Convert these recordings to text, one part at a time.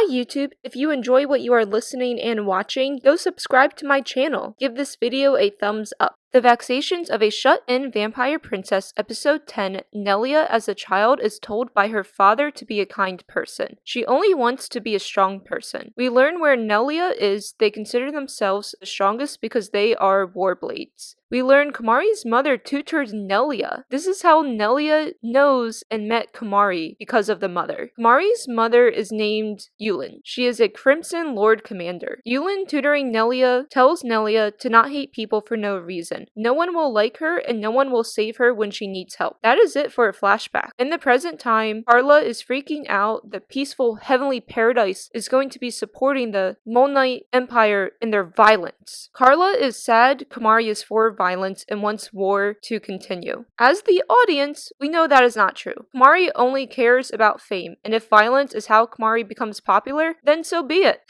Hi YouTube, if you enjoy what you are listening and watching, go subscribe to my channel. Give this video a thumbs up. The Vexations of a Shut-In Vampire Princess, Episode 10, Nelia as a child is told by her father to be a kind person. She only wants to be a strong person. We learn where Nelia is. They consider themselves the strongest because they are warblades. We learn Komari's mother tutored Nelia. This is how Nelia knows and met Komari because of the mother. Komari's mother is named Yulin. She is a Crimson Lord Commander. Yulin tutoring Nelia tells Nelia to not hate people for no reason. No one will like her and no one will save her when she needs help. That is it for a flashback. In the present time, Carla is freaking out. The peaceful heavenly paradise is going to be supporting the Monmon Empire in their violence. Carla is sad Komari is for violence and wants war to continue. As the audience, we know that is not true. Komari only cares about fame, and if violence is how Komari becomes popular, then so be it.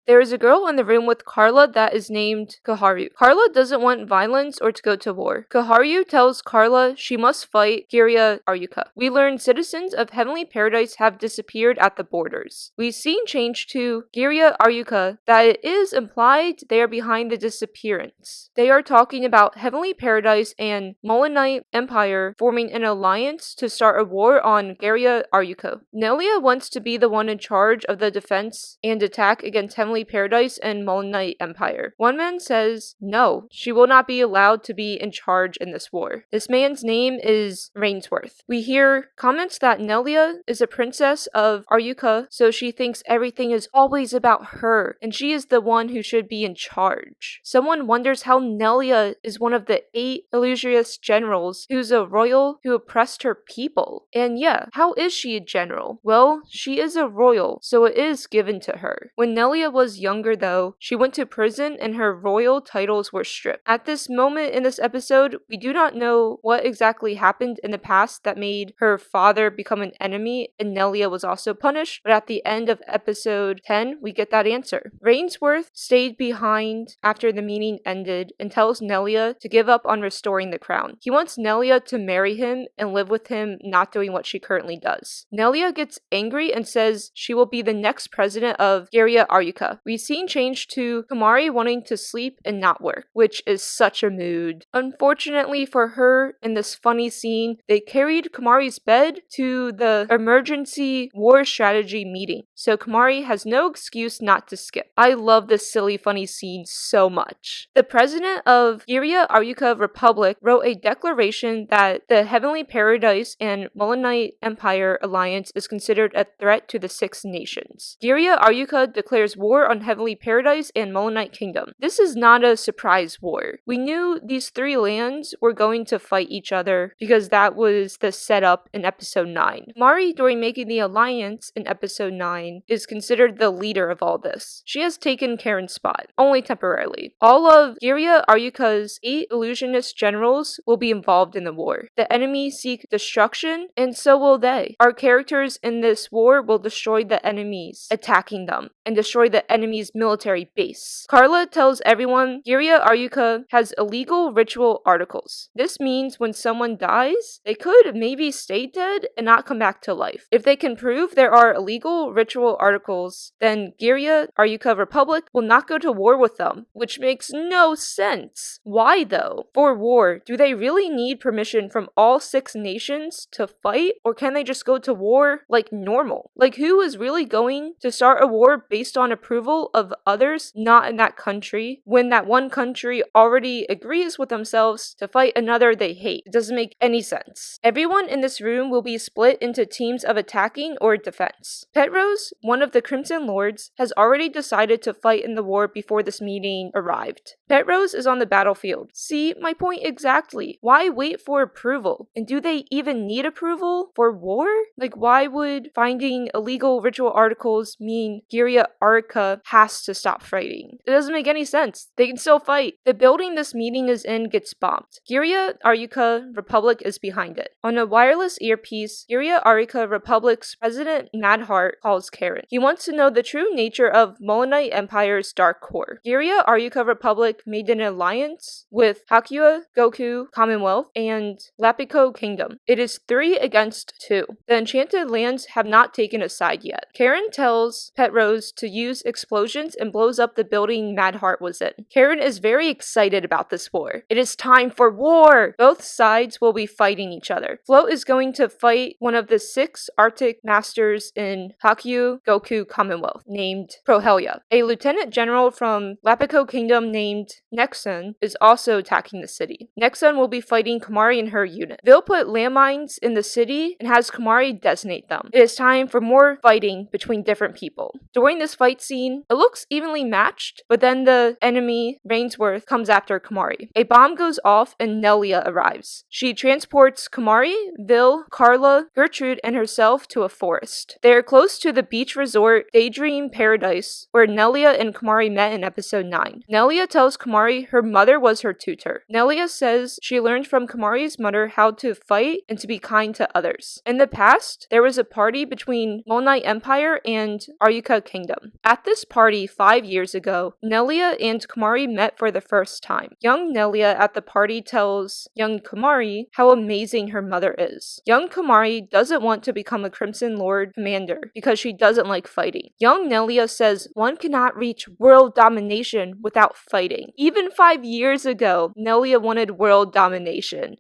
There is a girl in the room with Carla that is named Kaharu. Carla doesn't want violence or to go to war. Kaharu tells Carla she must fight Hikikomari Kyuuketsuki. We learn citizens of Heavenly Paradise have disappeared at the borders. We've seen change to Hikikomari Kyuuketsuki that it is implied they are behind the disappearance. They are talking about Heavenly Paradise and Monmon Empire forming an alliance to start a war on Hikikomari Kyuuketsuki. Nelia wants to be the one in charge of the defense and attack against Heavenly Paradise and Monmon Empire. One man says no, she will not be allowed to be in charge in this war. This man's name is Rainsworth. We hear comments that Nelia is a princess of Kyuuketsuki, so she thinks everything is always about her, and she is the one who should be in charge. Someone wonders how Nelia is one of the 8 illustrious generals who's a royal who oppressed her people. And yeah, how is she a general? Well, she is a royal, so it is given to her. When Nelia was younger though, she went to prison and her royal titles were stripped. At this moment in this episode, we do not know what exactly happened in the past that made her father become an enemy and Nelia was also punished, but at the end of episode 10, we get that answer. Rainsworth stayed behind after the meeting ended and tells Nelia to give up on restoring the crown. He wants Nelia to marry him and live with him, not doing what she currently does. Nelia gets angry and says she will be the next president of Hikikomari Kyuuketsuki. We've seen change to Komari wanting to sleep and not work, which is such a mood. Unfortunately for her, in this funny scene, they carried Komari's bed to the emergency war strategy meeting, so Komari has no excuse not to skip. I love this silly funny scene so much. The president of Hikikomari Kyuuketsuki Republic wrote a declaration that the Heavenly Paradise and Monmon Empire alliance is considered a threat to the 6 nations. Hikikomari Kyuuketsuki declares war on Heavenly Paradise and Monmon Kingdom. This is not a surprise war. We knew these 3 lands were going to fight each other because that was the setup in episode 9. Komari, during making the alliance in episode 9, is considered the leader of all this. She has taken Karen's spot, only temporarily. All of Hikikomari Kyuuketsuki's 8 illusionist generals will be involved in the war. The enemy seek destruction, and so will they. Our characters in this war will destroy the enemies attacking them and destroy the enemy's military base. Carla tells everyone Hikikomari Kyuuketsuki has illegal ritual articles. This means when someone dies, they could maybe stay dead and not come back to life. If they can prove there are illegal ritual articles, then Hikikomari Kyuuketsuki Republic will not go to war with them, which makes no sense. Why though? For war, do they really need permission from all 6 nations to fight, or can they just go to war like normal? Like, who is really going to start a war based on approval of others not in that country when that one country already agrees with themselves to fight another they hate? It doesn't make any sense. Everyone in this room will be split into teams of attacking or defense. Petrose, one of the Crimson Lords, has already decided to fight in the war before this meeting arrived. Petrose is on the battlefield. See, my point exactly. Why wait for approval? And do they even need approval for war? Like, why would finding illegal ritual articles mean Hikikomari Kyuuketsuki Arika has to stop fighting. It doesn't make any sense. They can still fight. The building this meeting is in gets bombed. Giria Arika Republic is behind it. On a wireless earpiece, Giria Arika Republic's President Madheart calls Karen. He wants to know the true nature of Molonite Empire's dark core. Giria Arika Republic made an alliance with Goku Commonwealth and Lapiko Kingdom. It is 3 against 2. The Enchanted Lands have not taken a side yet. Karen tells Petrose to use explosions and blows up the building Madheart was in. Karen is very excited about this war. It is time for war! Both sides will be fighting each other. Float is going to fight one of the 6 Arctic masters in Goku Commonwealth, named Prohelia. A lieutenant general from Lapiko Kingdom named Nexon is also attacking the city. Nexon will be fighting Komari and her unit. They'll put landmines in the city and has Komari designate them. It is time for more fighting between different people. During this fight scene, it looks evenly matched, but then the enemy, Rainsworth, comes after Komari. A bomb goes off and Nelia arrives. She transports Komari, Vil, Carla, Gertrude, and herself to a forest. They are close to the beach resort Daydream Paradise, where Nelia and Komari met in episode 9. Nelia tells Komari her mother was her tutor. Nelia says she learned from Komari's mother how to fight and to be kind to others. In the past, there was a party between Molonite Empire and Arika Kingdom. At this party 5 years ago, Nelia and Komari met for the first time. Young Nelia at the party tells young Komari how amazing her mother is. Young Komari doesn't want to become a Crimson Lord commander because she doesn't like fighting. Young Nelia says one cannot reach world domination without fighting. Even 5 years ago, Nelia wanted world domination.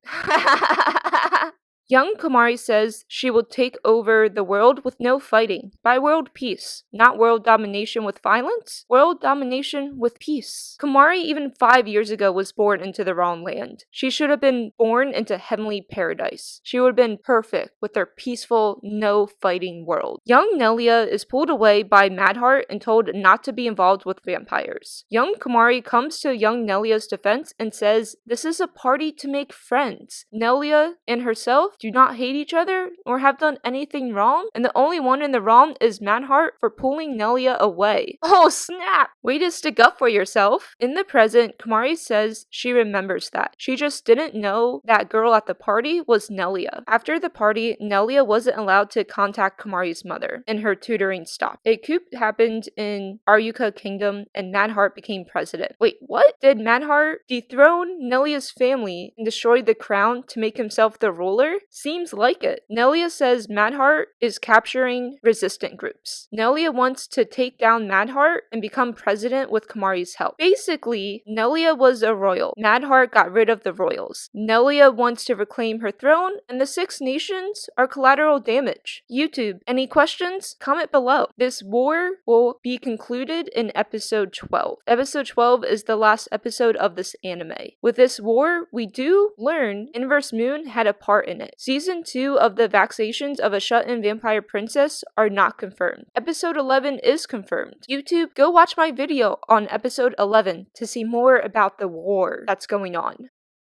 Young Komari says she will take over the world with no fighting. By world peace. Not world domination with violence, world domination with peace. Komari even 5 years ago was born into the wrong land. She should have been born into heavenly paradise. She would have been perfect with their peaceful, no fighting world. Young Nelia is pulled away by Madheart and told not to be involved with vampires. Young Komari comes to young Nelia's defense and says, "This is a party to make friends. Nelia and herself do not hate each other or have done anything wrong, and the only one in the wrong is Madheart for pulling Nelia away." Oh snap! Way to stick up for yourself. In the present, Komari says she remembers that. She just didn't know that girl at the party was Nelia. After the party, Nelia wasn't allowed to contact Komari's mother, and her tutoring stopped. A coup happened in Arika Kingdom, and Madheart became president. Wait, what? Did Madheart dethrone Nelia's family and destroy the crown to make himself the ruler? Seems like it. Nelia says Madheart is capturing resistant groups. Nelia wants to take down Madheart and become president with Komari's help. Basically, Nelia was a royal. Madheart got rid of the royals. Nelia wants to reclaim her throne, and the 6 nations are collateral damage. YouTube, any questions? Comment below. This war will be concluded in episode 12. Episode 12 is the last episode of this anime. With this war, we do learn Inverse Moon had a part in it. Season 2 of the Vexations of a Shut-In Vampire Princess are not confirmed. Episode 11 is confirmed. YouTube, go watch my video on episode 11 to see more about the war that's going on.